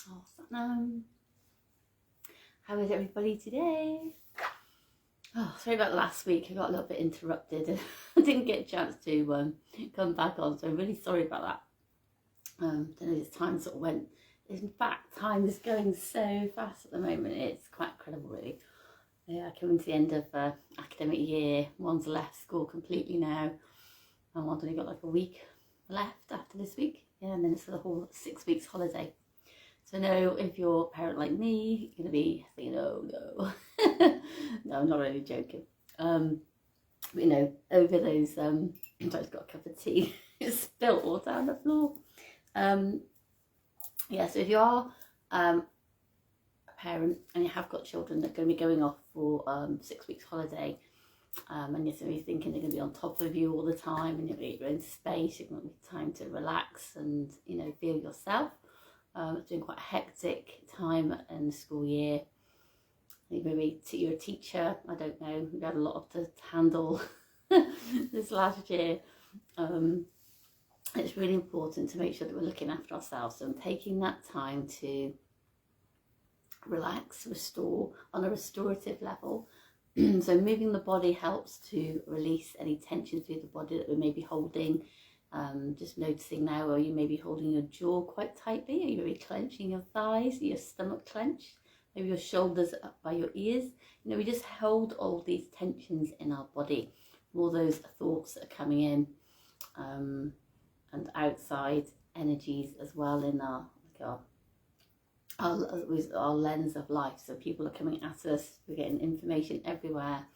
Oh, how is everybody today? Oh, sorry about last week. I got a little bit interrupted. I didn't get a chance to come back on, so I'm really sorry about that. I don't know, this time sort of went. In fact, time is going so fast at the moment. It's quite incredible, really. Yeah, coming to the end of academic year. One's left school completely now, and one's only got like a week left after this week. Yeah, and then it's the whole 6 weeks holiday. So no, if you're a parent like me, you're going to be thinking, oh no. No, I'm not really joking. But you know, over those, I've just got a cup of tea. It's spilled all down the floor. Yeah, so if you are a parent and you have got children that are going to be going off for 6 weeks holiday, and you're going to be thinking they're going to be on top of you all the time, and you're going to get your own space, you're going to have time to relax and, you know, feel yourself. It's been quite a hectic time in the school year. Maybe you're a teacher, I don't know, we've had a lot to handle this last year. It's really important to make sure that we're looking after ourselves and taking that time to relax, restore on a restorative level. So moving the body helps to release any tension through the body that we may be holding. Just noticing now, are you maybe holding your jaw quite tightly? Are you maybe clenching your thighs, your stomach clenched? Maybe your shoulders up by your ears. You know, we just hold all these tensions in our body, all those thoughts that are coming in, and outside energies as well in our lens of life. So people are coming at us, we're getting information everywhere.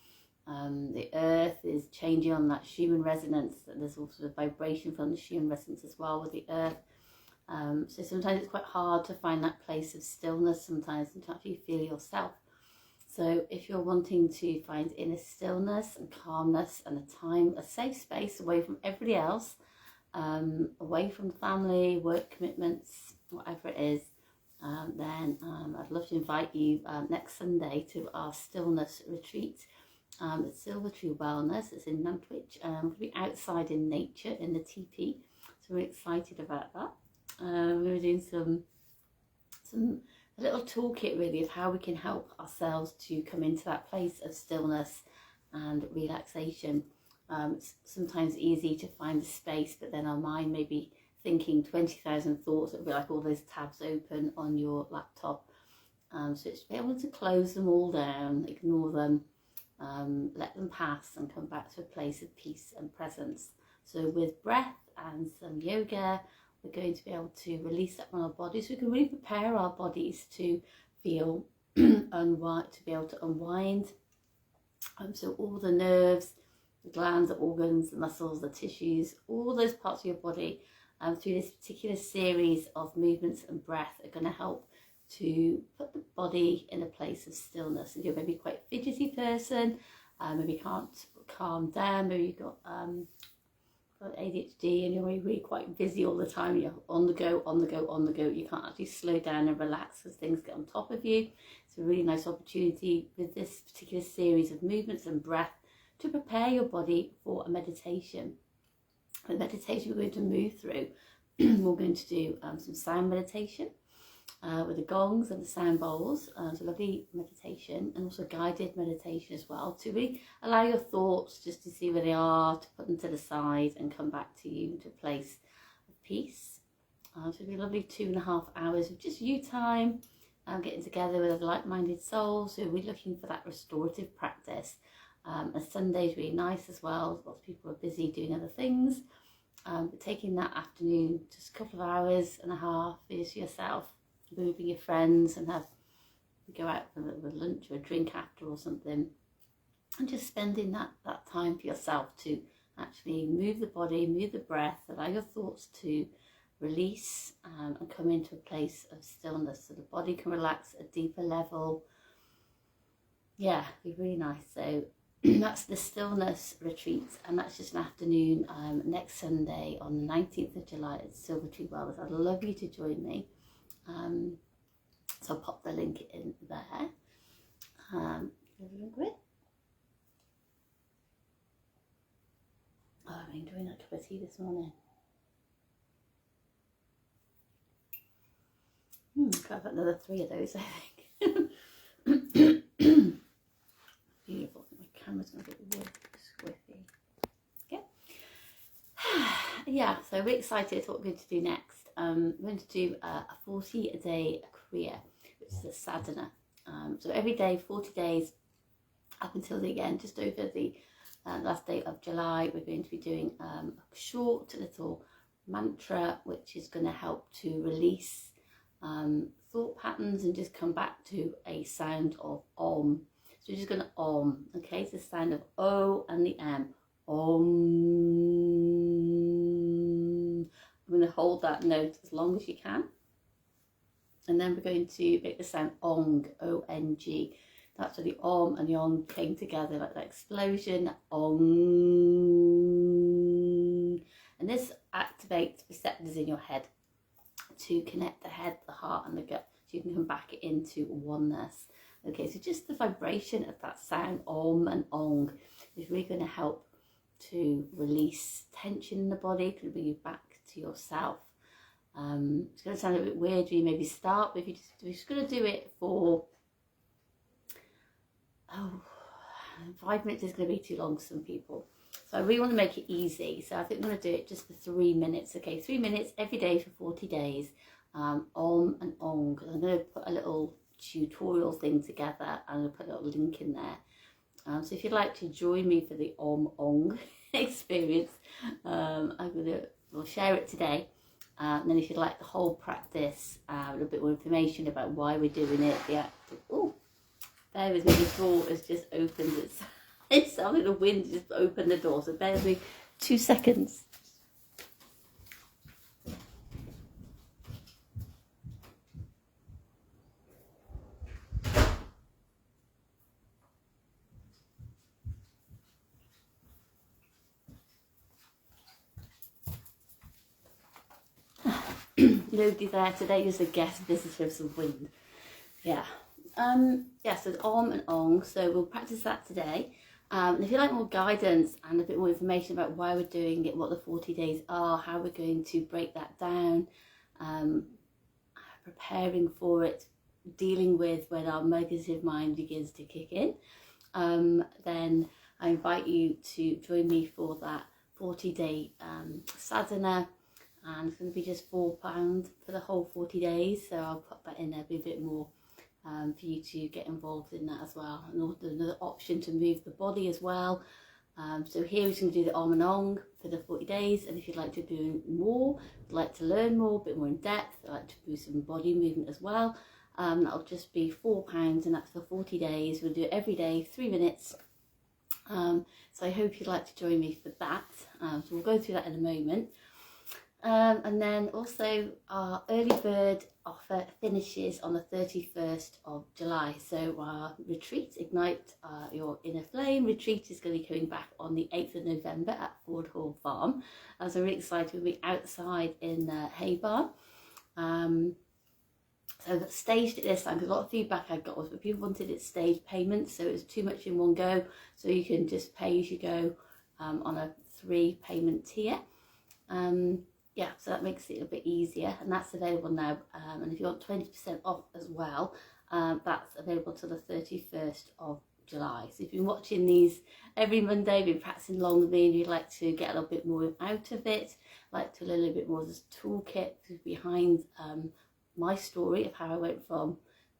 The earth is changing on that Schumann resonance. There's also a vibration from the Schumann resonance as well with the earth. So sometimes it's quite hard to find that place of stillness sometimes and to actually feel yourself. So if you're wanting to find inner stillness and calmness and a safe space away from everybody else, away from family, work commitments, whatever it is, then I'd love to invite you next Sunday to our stillness retreat. It's Silver Tree Wellness. It's in Nantwich. We'll be outside in nature in the teepee, so we're excited about that. We're doing a little toolkit really of how we can help ourselves to come into that place of stillness and relaxation. It's sometimes easy to find a space, but then our mind may be thinking 20,000 thoughts. It'll be like all those tabs open on your laptop. So it's to be able to close them all down, ignore them, let them pass and come back to a place of peace and presence. So with breath and some yoga, we're going to be able to release that from our bodies. So we can really prepare our bodies to feel to be able to unwind. So all the nerves, the glands, the organs, the muscles, the tissues, all those parts of your body, through this particular series of movements and breath are going to help to put the body in a place of stillness. If you're maybe quite a fidgety person, maybe can't calm down, maybe you've got ADHD and you're really quite busy all the time, you're on the go, you can't actually slow down and relax as things get on top of you. It's a really nice opportunity with this particular series of movements and breath to prepare your body for a meditation. The meditation we're going to move through, we're going to do some sound meditation with the gongs and the sound bowls. It's a lovely meditation, and also guided meditation as well, to really allow your thoughts just to see where they are, to put them to the side and come back to you to a place of peace. So it'll be a lovely 2.5 hours of just you time, getting together with a like-minded soul. So we're looking for that restorative practice. And Sunday's really nice as well. Lots of people are busy doing other things, but taking that afternoon, just a couple of hours and a half, is yourself, moving your friends and go out for a lunch or a drink after or something, and just spending that time for yourself to actually move the body, move the breath, allow your thoughts to release and come into a place of stillness so the body can relax at a deeper level. Yeah, it'd be really nice. So that's the stillness retreat, and that's just an afternoon next Sunday on the 19th of July at Silver Tree Wellness. I'd love you to join me. So I'll pop the link in there. Have a look at it. Oh, I'm enjoying that cup of tea this morning. have another 3 of those, I think. Beautiful. My camera's going to get wood squiffy. Okay. Yeah, so we're excited what we're going to do next. We're going to do a 40-day kriya, which is a sadhana. So every day, 40 days, up until the end, just over the last day of July, we're going to be doing a short little mantra, which is going to help to release thought patterns and just come back to a sound of Om. So we're just going to Om, okay? It's the sound of O and the M. Om. I'm going to hold that note as long as you can. And then we're going to make the sound ONG, O-N-G. That's where the Om and the ONG came together, like that explosion, ONG. And this activates receptors in your head to connect the head, the heart and the gut, so you can come back into oneness. Okay, so just the vibration of that sound, Om and ONG, is really going to help to release tension in the body, to bring you back to yourself. It's going to sound a bit weird when you maybe start, but if you're just going to do it for 5 minutes is going to be too long for some people. So I really want to make it easy. So I think I'm going to do it just for 3 minutes. Okay, 3 minutes every day for 40 days. Om and ONG. I'm going to put a little tutorial thing together and I'm going to put a little link in there. So if you'd like to join me for the Om ONG experience, we'll share it today. And then if you'd like the whole practice, a little bit more information about why we're doing it, bear with me, the door has just opened itself, the wind just opened the door, so bear with me 2 seconds. Nobody there today, just a guest visitor of some wind. Yeah. Yeah, so it's Om and ONG, so we'll practice that today. And if you'd like more guidance and a bit more information about why we're doing it, what the 40 days are, how we're going to break that down, preparing for it, dealing with when our negative mind begins to kick in, then I invite you to join me for that 40-day sadhana. And it's going to be just £4 for the whole 40 days, so I'll put that in there, be a bit more for you to get involved in that as well. And another option to move the body as well. So here we're going to do the Om and ONG for the 40 days, and if you'd like to do more, like to learn more, a bit more in depth, I'd like to do some body movement as well, that'll just be £4 and that's for 40 days. We'll do it every day, 3 minutes. So I hope you'd like to join me for that. So we'll go through that in a moment. And then also our early bird offer finishes on the 31st of July. So our retreat, Ignite Your Inner Flame retreat, is going to be coming back on the 8th of November at Ford Hall Farm. So I'm really excited. We'll be outside in Hay Barn. So I've staged it this time because a lot of feedback I got was that people wanted it staged payments, so it was too much in one go. So you can just pay as you go on a 3 payment tier. Yeah, so that makes it a bit easier, and that's available now. And if you want 20% off as well, that's available till the 31st of July. So if you've been watching these every Monday, been practicing along with me, and you'd like to get a little bit more out of it, like to learn a little bit more of this toolkit behind my story of how I went from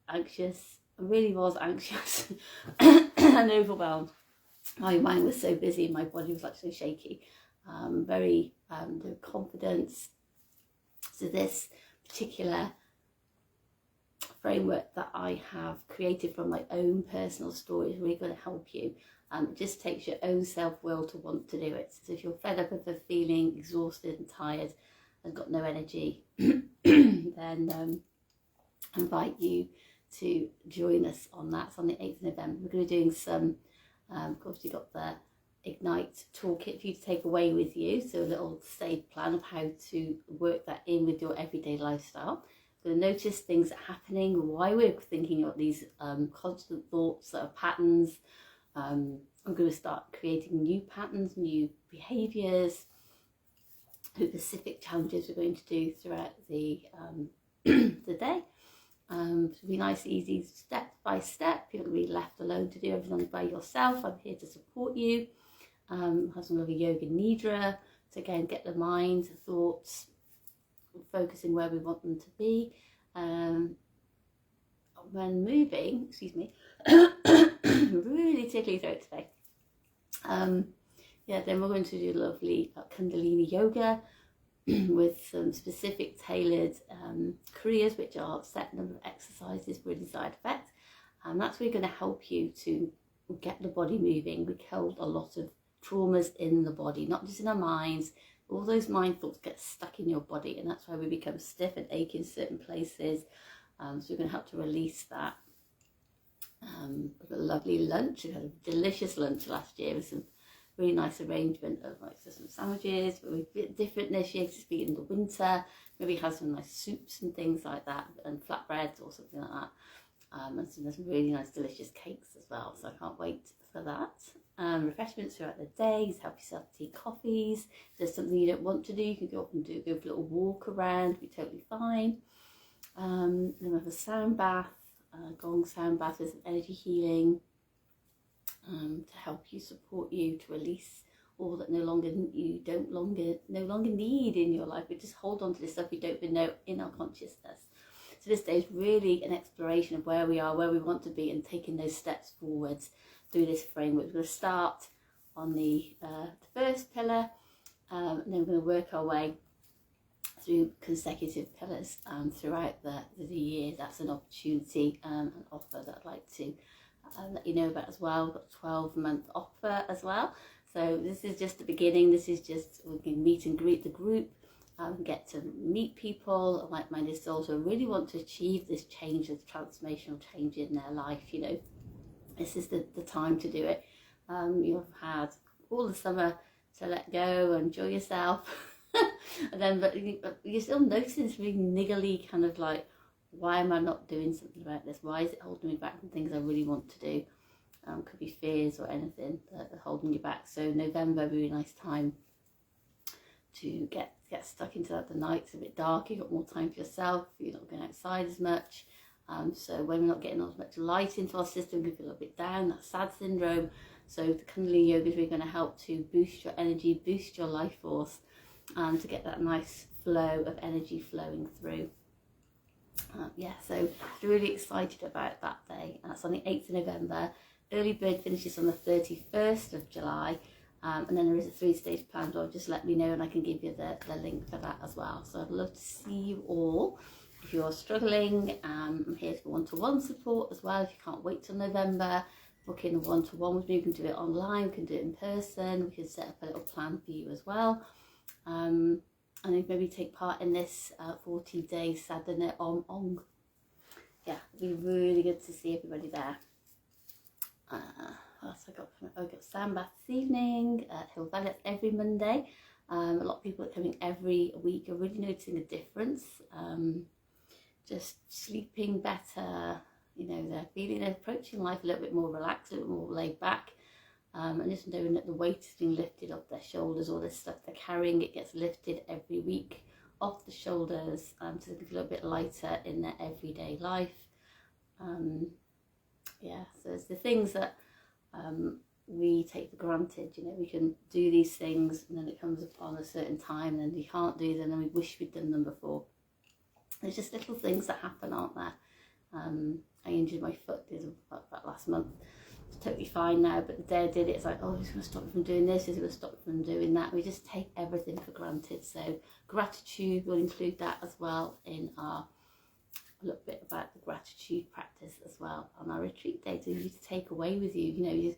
anxious, I really was anxious and overwhelmed. My mind was so busy, my body was actually shaky. Very no confidence. So this particular framework that I have created from my own personal story is really going to help you. It just takes your own self-will to want to do it. So if you're fed up of the feeling exhausted and tired and got no energy, then I invite you to join us on that. It's on the 8th of November. We're going to be doing some, of course you've got the Ignite toolkit for you to take away with you, so a little stage plan of how to work that in with your everyday lifestyle. You're going to notice things that are happening, why we're thinking about these constant thoughts that are patterns. I'm going to start creating new patterns, new behaviours, specific challenges we're going to do throughout the the day. It'll be nice, easy, step by step. You're not going to be left alone to do everything by yourself. I'm here to support you. Have some lovely yoga nidra to again get the mind, the thoughts, focusing where we want them to be. When moving, excuse me, really tickly throat today. Yeah, then we're going to do lovely Kundalini yoga with some specific tailored kriyas, which are set number of exercises for a desired effect. And that's really going to help you to get the body moving. We hold a lot of traumas in the body, not just in our minds. All those mind thoughts get stuck in your body, and that's why we become stiff and ache in certain places. So we're going to help to release that. We've got a lovely lunch. We had a delicious lunch last year with some really nice arrangement of like some sandwiches, but with a bit different this year, to be in the winter. Maybe have some nice soups and things like that, and flatbreads or something like that. And some really nice delicious cakes as well, so I can't wait for that. Refreshments throughout the day, help yourself tea, coffees. If there's something you don't want to do, you can go up and go for a little walk around, be totally fine. Then we have a sound bath, gong sound bath with some energy healing to help you, support you, to release all that no longer need in your life. We just hold on to this stuff we don't even know in our consciousness. So this day is really an exploration of where we are, where we want to be, and taking those steps forwards through this framework. We're going to start on the first pillar, and then we're going to work our way through consecutive pillars throughout the year. That's an opportunity, an offer that I'd like to let you know about as well. We've got a 12-month offer as well. So this is just the beginning. This is just, we can meet and greet the group, get to meet people, like-minded souls who really want to achieve this change, this transformational change in their life. You know, this is the time to do it. You've had all the summer to let go and enjoy yourself. And then, but you're still noticing this really niggly kind of like, why am I not doing something about this? Why is it holding me back from things I really want to do? Could be fears or anything that are holding you back. So November, really nice time to get stuck into that. The night's a bit dark, you've got more time for yourself, you're not going outside as much. So when we're not getting as much light into our system, we feel a little bit down, that sad syndrome. So the Kundalini yoga is really going to help to boost your energy, boost your life force, to get that nice flow of energy flowing through. Yeah, so really excited about that day. That's on the 8th of November. Early bird finishes on the 31st of July. And then there is a 3-stage plan. So just let me know and I can give you the link for that as well. So I'd love to see you all. If you're struggling, I'm here for one-to-one support as well. If you can't wait till November, book in a one-to-one with me. We can do it online, we can do it in person. We can set up a little plan for you as well. And then maybe take part in this 40-day Mantra OM and ONG. Yeah, it'd be really good to see everybody there. What else I got? I've got Sound Bath this evening at Hill Valley. That's every Monday. A lot of people are coming every week. Are really noticing a difference. Just sleeping better. You know, they're approaching life a little bit more relaxed, a little more laid back. And just knowing that the weight is being lifted off their shoulders, all this stuff they're carrying, it gets lifted every week off the shoulders, so they can feel a bit lighter in their everyday life. Yeah, so it's the things that we take for granted. You know, we can do these things and then it comes upon a certain time and then we can't do them and we wish we'd done them before. There's just little things that happen, aren't there? I injured my foot about last month. It's totally fine now, but the day I did it, it's like, oh, it's going to stop me from doing this, it's going to stop me from doing that. We just take everything for granted. So gratitude, will include that as well in a little bit about the gratitude practice as well on our retreat day, so you to take away with you. You know,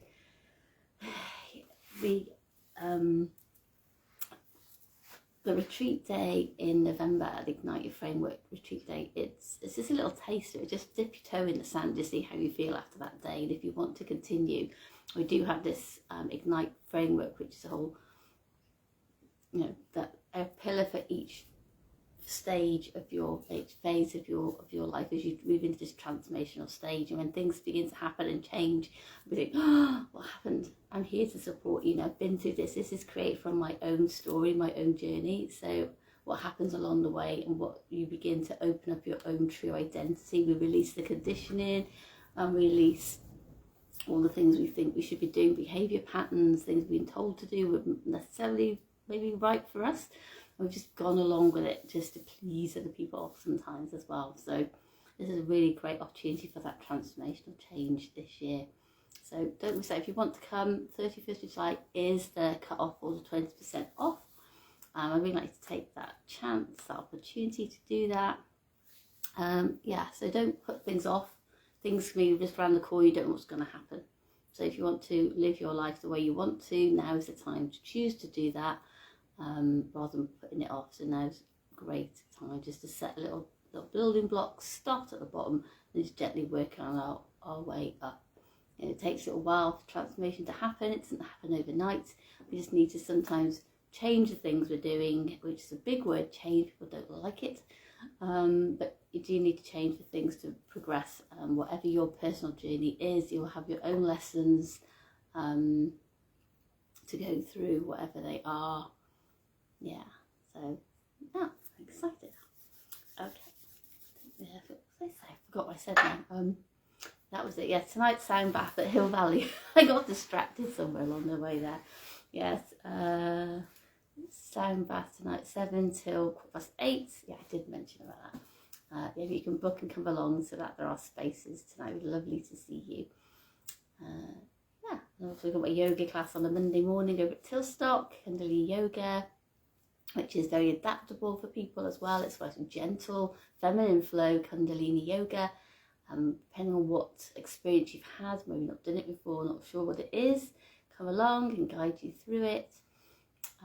the retreat day in November, the Ignite Your Framework retreat day, it's just a little taster. Just dip your toe in the sand to see how you feel after that day. And if you want to continue, we do have this Ignite Framework, which is a whole, you know, that a pillar for each stage of each phase of your life as you move into this transformational stage. And when things begin to happen and change, we think, oh, what happened? I'm here to support you. I've been through this. This is created from my own story, my own journey. So what happens along the way, and what you begin to open up your own true identity. We release the conditioning and release all the things we think we should be doing, behaviour patterns, things we've been told to do weren't necessarily maybe right for us. And we've just gone along with it just to please other people sometimes as well. So this is a really great opportunity for that transformational change this year. So don't miss out. If you want to come, 31st of July is the cut-off, or the 20% off. I'd really like to take that chance, that opportunity to do that. Yeah, so don't put things off. Things can be just around the corner, you don't know what's going to happen. So if you want to live your life the way you want to, now is the time to choose to do that, rather than putting it off. So now's a great time just to set little building blocks, start at the bottom, and just gently work on our way up. And it takes a little while for transformation to happen. It doesn't happen overnight. We just need to sometimes change the things we're doing, which is a big word, change. People don't like it. But you do need to change the things to progress. Whatever your personal journey is, you'll have your own lessons to go through, whatever they are. Yeah, so yeah, I'm excited. Okay, yeah, what was I say? I forgot what I said now. That was it. Yeah, tonight's sound bath at Hill Valley. I got distracted somewhere along the way there. Yes, sound bath tonight, 7 till 8:15. Yeah, I did mention about that. Yeah, you can book and come along, so that there are spaces tonight. It was lovely to see you. Yeah, I've also got my yoga class on a Monday morning over at Tilstock, Kundalini Yoga, which is very adaptable for people as well. It's quite a gentle, feminine flow Kundalini Yoga. Depending on what experience you've had, maybe not done it before, not sure what it is, come along and guide you through it.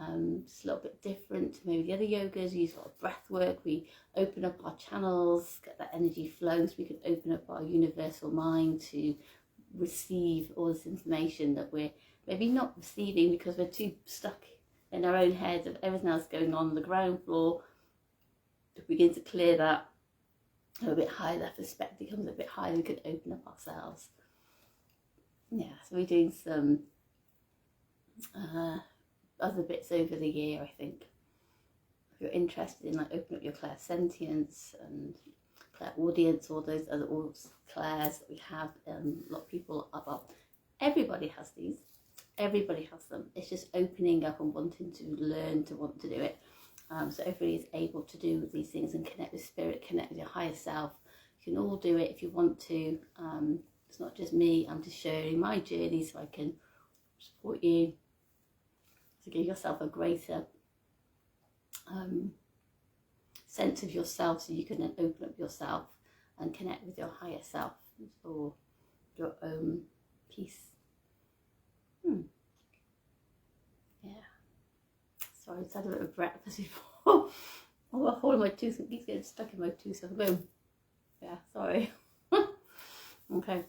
It's a little bit different to maybe the other yogas. We use a lot of breath work. We open up our channels, get that energy flowing, so we can open up our universal mind to receive all this information that we're maybe not receiving because we're too stuck in our own heads of everything else going on the ground floor. To begin to clear that a bit higher, that perspective comes a bit higher, we can open up ourselves. Yeah, so we're doing some other bits over the year, I think. If you're interested in like opening up your clairsentience and clairaudience, all those other clairs that we have, a lot of people are up. Everybody has these. Everybody has them. It's just opening up and wanting to learn to want to do it. So everybody is able to do these things and connect with spirit, connect with your higher self. You can all do it if you want to. It's not just me. I'm just sharing my journey so I can support you to give yourself a greater sense of yourself, so you can then open up yourself and connect with your higher self for your own peace. Yeah. Sorry, I just had a bit of breakfast before. Oh, a hole in my tooth, it keeps getting stuck in my tooth, so boom. Yeah, sorry. Okay.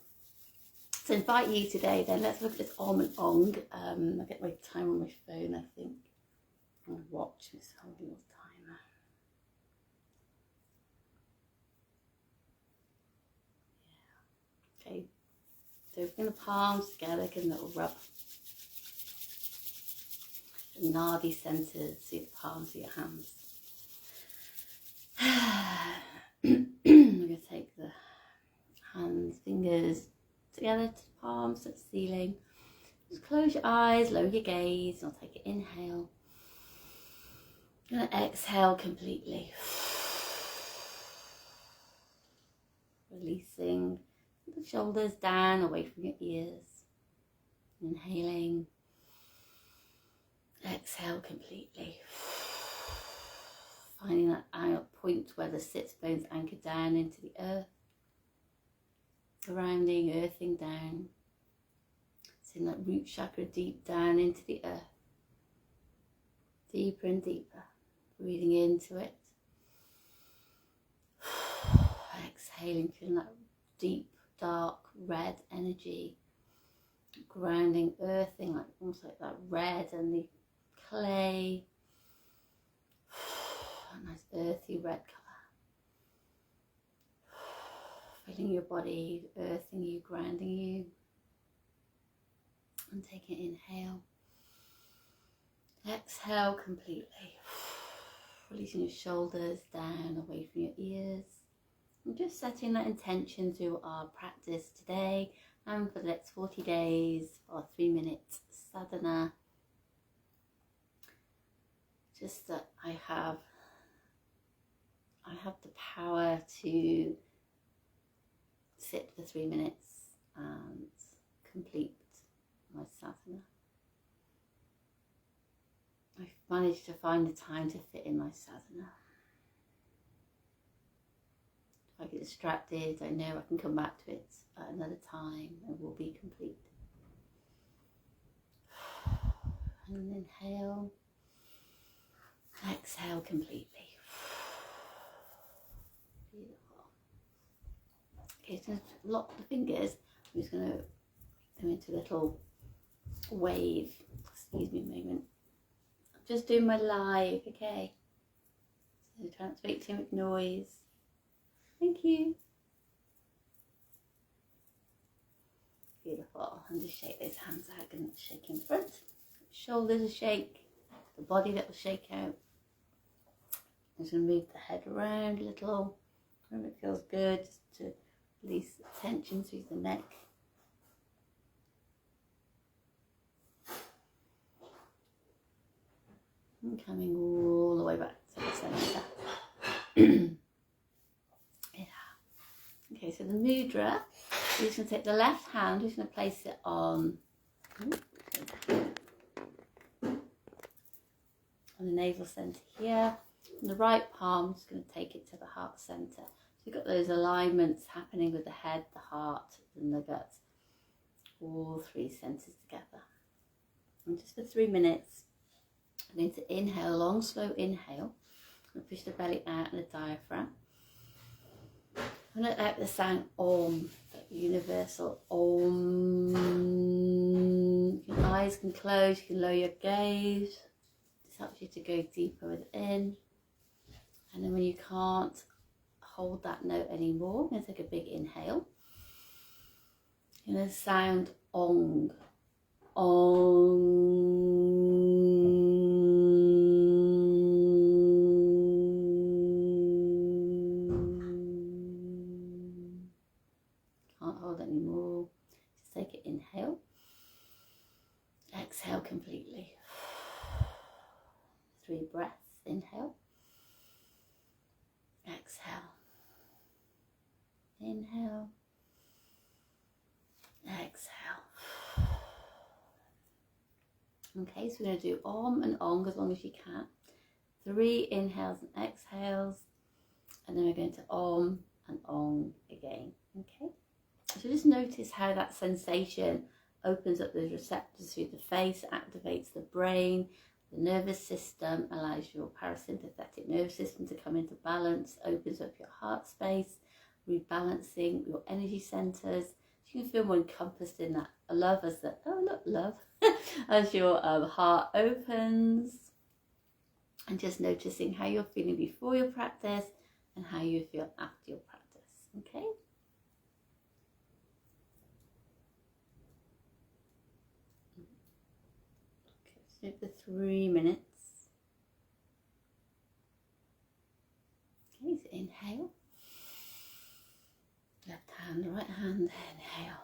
So invite you today then, let's look at this Om and ONG. I'll get my time on my phone, I think. I'll watch this whole little timer. Yeah. Okay. So bring the palms together, give them a little rub. The nadi centers, see the palms of your hands. We're going to take the hands, fingers together to the palms, to the ceiling. Just close your eyes, lower your gaze, and I'll take an inhale. I'm going to exhale completely. Releasing the shoulders down, away from your ears. Inhaling. Exhale completely. Finding that point where the sits bones anchor down into the earth. Grounding, earthing down. Send that root chakra deep down into the earth. Deeper and deeper. Breathing into it. Exhaling, feeling that deep, dark, red energy. Grounding, earthing, like almost like that red and the clay. A nice earthy red colour. Filling your body, earthing you, grounding you. And take an inhale. Exhale completely. Releasing your shoulders down away from your ears. And just setting that intention through our practice today and for the next 40 days for our 3-minute sadhana. Just that I have the power to sit for 3 minutes and complete my sadhana. I've managed to find the time to fit in my sadhana. If I get distracted, I know I can come back to it at another time and we'll be complete. And inhale, exhale completely. Beautiful. Okay, so lock the fingers. I'm just going to make them into a little wave. Excuse me a moment. I'm just doing my live, okay? So try not to make too much noise. Thank you. Beautiful. And just shake those hands out and shake in front. Shoulders will shake. The body that will shake out. I'm just going to move the head around a little. When it feels good, just to release the tension through the neck. And coming all the way back to the centre. Yeah. Okay, so the mudra, we're just going to take the left hand, we're just going to place it on the navel centre here. And the right palm, just going to take it to the heart centre. So you've got those alignments happening with the head, the heart, and the gut. All 3 centres together. And just for 3 minutes, I'm going to inhale, long, slow inhale. And push the belly out and the diaphragm. I'm going to let the sound Om, that universal Om. Your eyes can close, you can lower your gaze. This helps you to go deeper within. And then when you can't hold that note anymore, I'm going to take a big inhale. You're going to sound Ong. Ong. Can't hold anymore. Just take an inhale. Exhale completely. 3 breaths. Inhale. Exhale. Inhale. Exhale. Okay, so we're going to do Om and Ong as long as you can. 3 inhales and exhales. And then we're going to Om and Ong again. Okay. So just notice how that sensation opens up those receptors through the face, activates the brain, the nervous system, allows your parasympathetic nervous system to come into balance, opens up your heart space, rebalancing your energy centers. You can feel more encompassed in that love as the, oh look, love, as your heart opens. And just noticing how you're feeling before your practice and how you feel after your practice, okay? Okay, so for 3 minutes. Okay, so inhale. Left hand, right hand, inhale.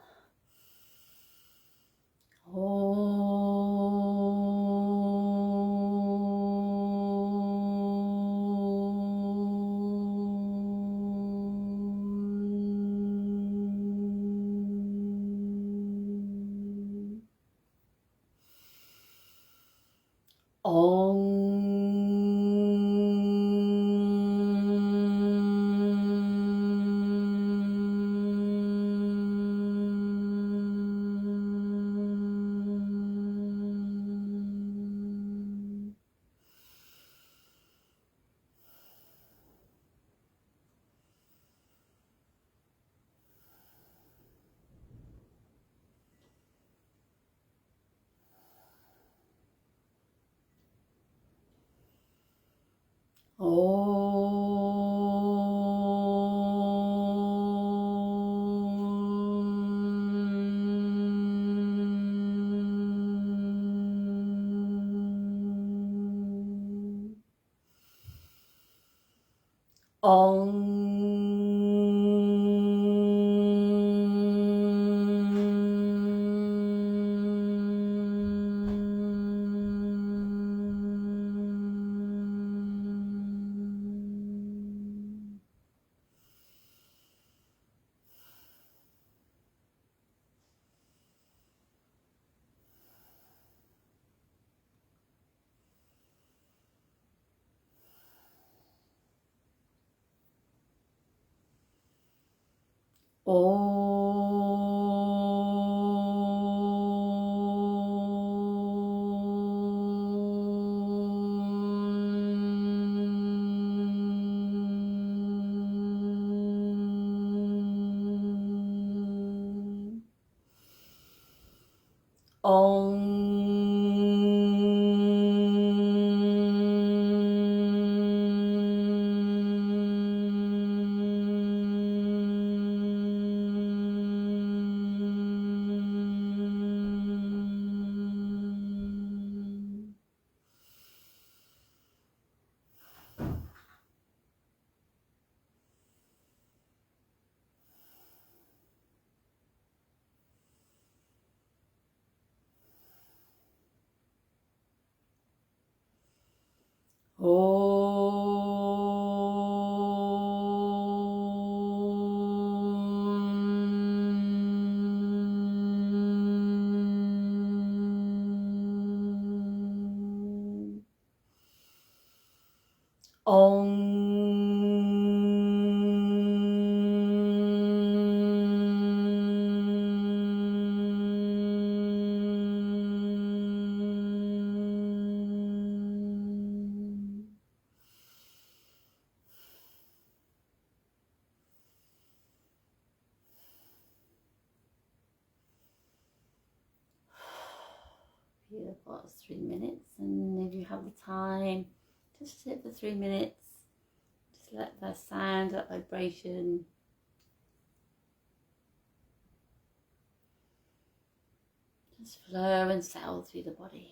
Beautiful. It's 3 minutes, and if you have the time, just sit for 3 minutes. Just let that sound, that vibration just flow and settle through the body.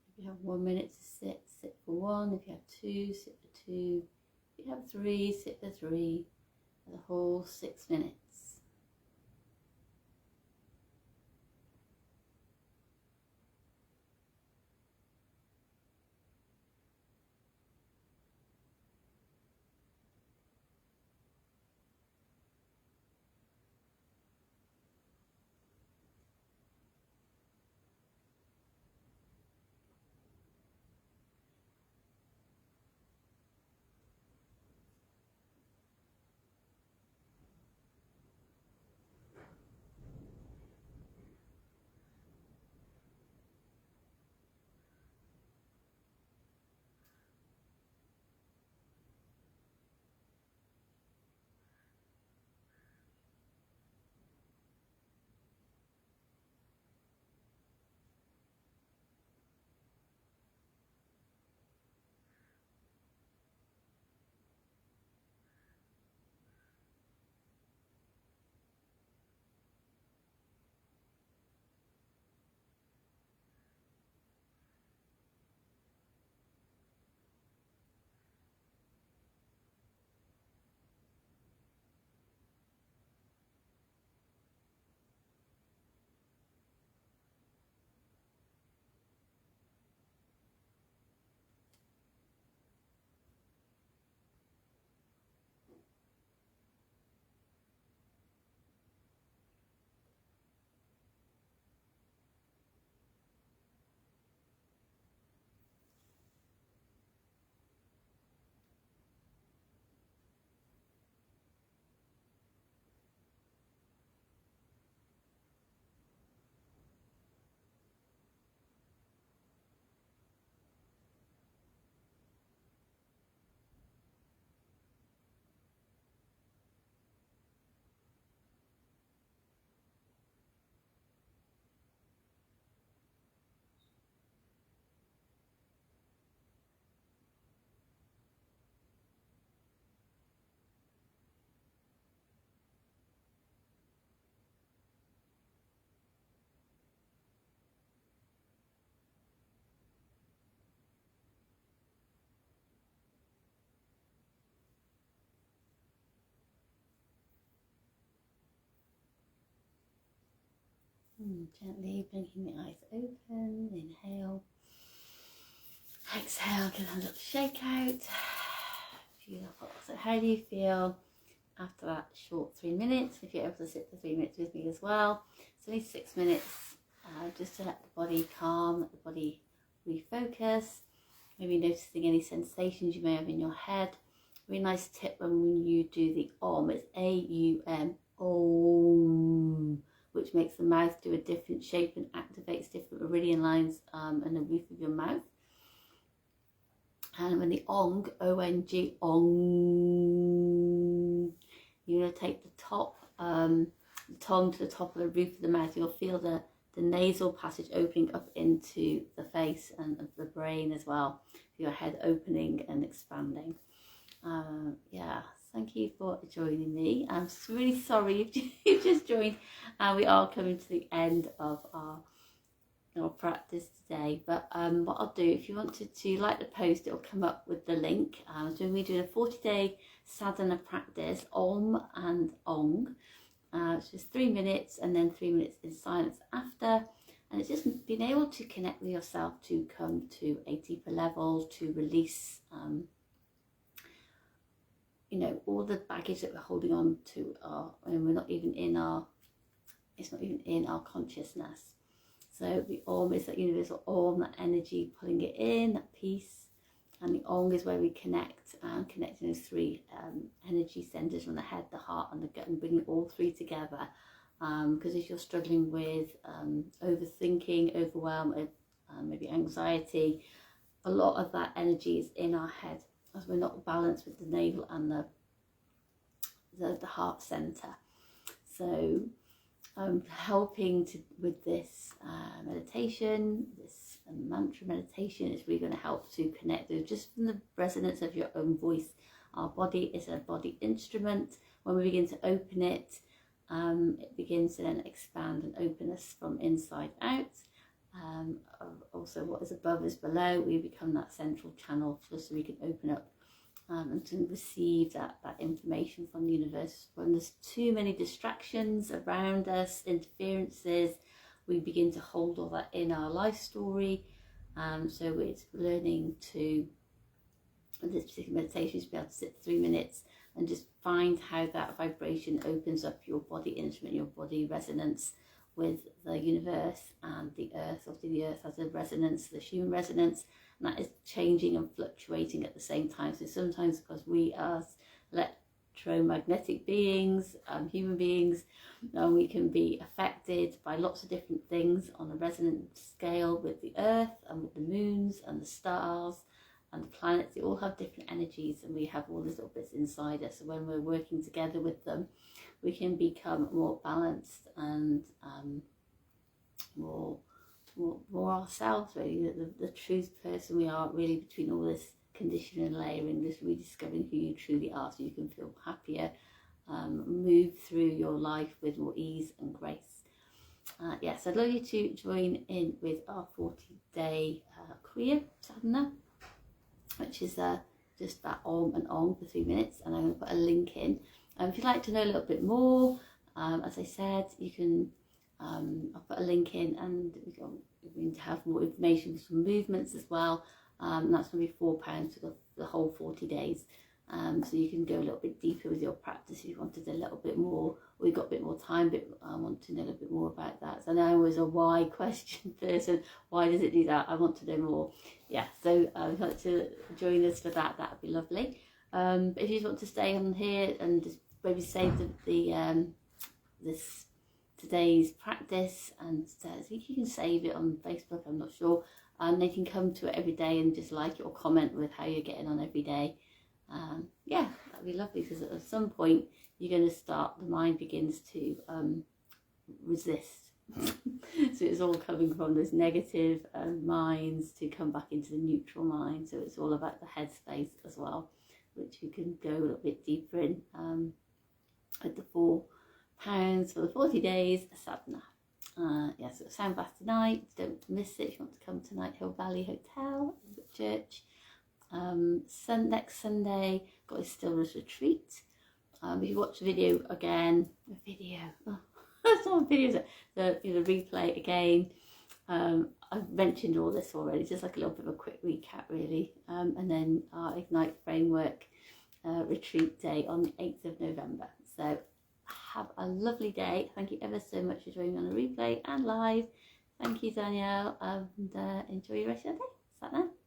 If you have 1 minute to sit, sit for 1. If you have 2, sit for 2. If you have 3, sit for 3. For the whole 6 minutes. Gently blinking the eyes open. Inhale. Exhale, give a little shake out. Beautiful. So how do you feel after that short 3 minutes? If you're able to sit for 3 minutes with me as well. It's only 6 minutes, just to let the body calm, let the body refocus. Maybe noticing any sensations you may have in your head. Really nice tip when you do the OM, it's A-U-M, OM, which makes the mouth do a different shape and activates different meridian lines in the roof of your mouth. And when the ONG, O-N-G, ONG, you're going to take the top, the tongue to the top of the roof of the mouth. You'll feel the nasal passage opening up into the face and the brain as well. Your head opening and expanding. Yeah, thank you for joining me. I'm really sorry you've just joined. We are coming to the end of our practice today, but what I'll do, if you wanted to like the post, it'll come up with the link. We're doing a 40-day sadhana practice, Om and Ong. It's just 3 minutes and then 3 minutes in silence after, and it's just being able to connect with yourself to come to a deeper level, to release all the baggage that we're holding on to, and we're not even in our, it's not even in our consciousness. So the Om is that universal Om, that energy pulling it in, that peace. And the Ong is where we connect, connecting those 3 energy centers from the head, the heart and the gut, and bringing all 3 together. Because if you're struggling with overthinking, overwhelm, maybe anxiety, a lot of that energy is in our head, as we're not balanced with the navel and the heart center. So helping with this meditation, this mantra meditation, is really going to help to connect with just from the resonance of your own voice. Our body is a body instrument. When we begin to open it, it begins to then expand and open us from inside out. Also, what is above is below. We become that central channel just so we can open up and to receive that information from the universe. When there's too many distractions around us, interferences, we begin to hold all that in our life story. So it's learning to, this particular meditation, is to be able to sit 3 minutes and just find how that vibration opens up your body instrument, your body resonance with the universe and the earth. Obviously the earth has a resonance, the human resonance, and that is changing and fluctuating at the same time. So sometimes, because we are electromagnetic beings, human beings, we can be affected by lots of different things on a resonance scale with the earth and with the moons and the stars and the planets. They all have different energies, and we have all these little bits inside us. So when we're working together with them, we can become more balanced and more ourselves, really, the true person we are, really, between all this conditioning and layering, just rediscovering who you truly are, so you can feel happier, move through your life with more ease and grace. Yes, I'd love you to join in with our 40-day Kriya sadhana, which is just that Om and Ong for 3 minutes, and I'm going to put a link in. If you'd like to know a little bit more, as I said, you can, I'll put a link in, and we're going to have more information with some movements as well. And that's going to be £4 for the whole 40 days. So you can go a little bit deeper with your practice if you wanted a little bit more, or you've got a bit more time, but I want to know a little bit more about that. So I know it was a why question person. Why does it do that? I want to know more. Yeah, so if you'd like to join us for that, that would be lovely. But if you just want to stay on here and just maybe save this today's practice, and I think you can save it on Facebook, I'm not sure, and they can come to it every day and just like it or comment with how you're getting on every day. Yeah, that'd be lovely, because at some point you're going to start, the mind begins to resist. So it's all coming from those negative minds to come back into the neutral mind. So it's all about the headspace as well, which you can go a little bit deeper in at the £4 for the 40 days sadhana. Yeah, so sound bath tonight, don't miss it. If you want to come tonight, Hill Valley Hotel, church. Next Sunday, got a stillness retreat. If you watch the video again, oh, That's not videos. So the replay again. I've mentioned all this already, just like a little bit of a quick recap really. And then our Ignite Framework retreat day on the 8th of November. So have a lovely day. Thank you ever so much for joining me on the replay and live. Thank you, Danielle, and enjoy your rest of your day. Sat now.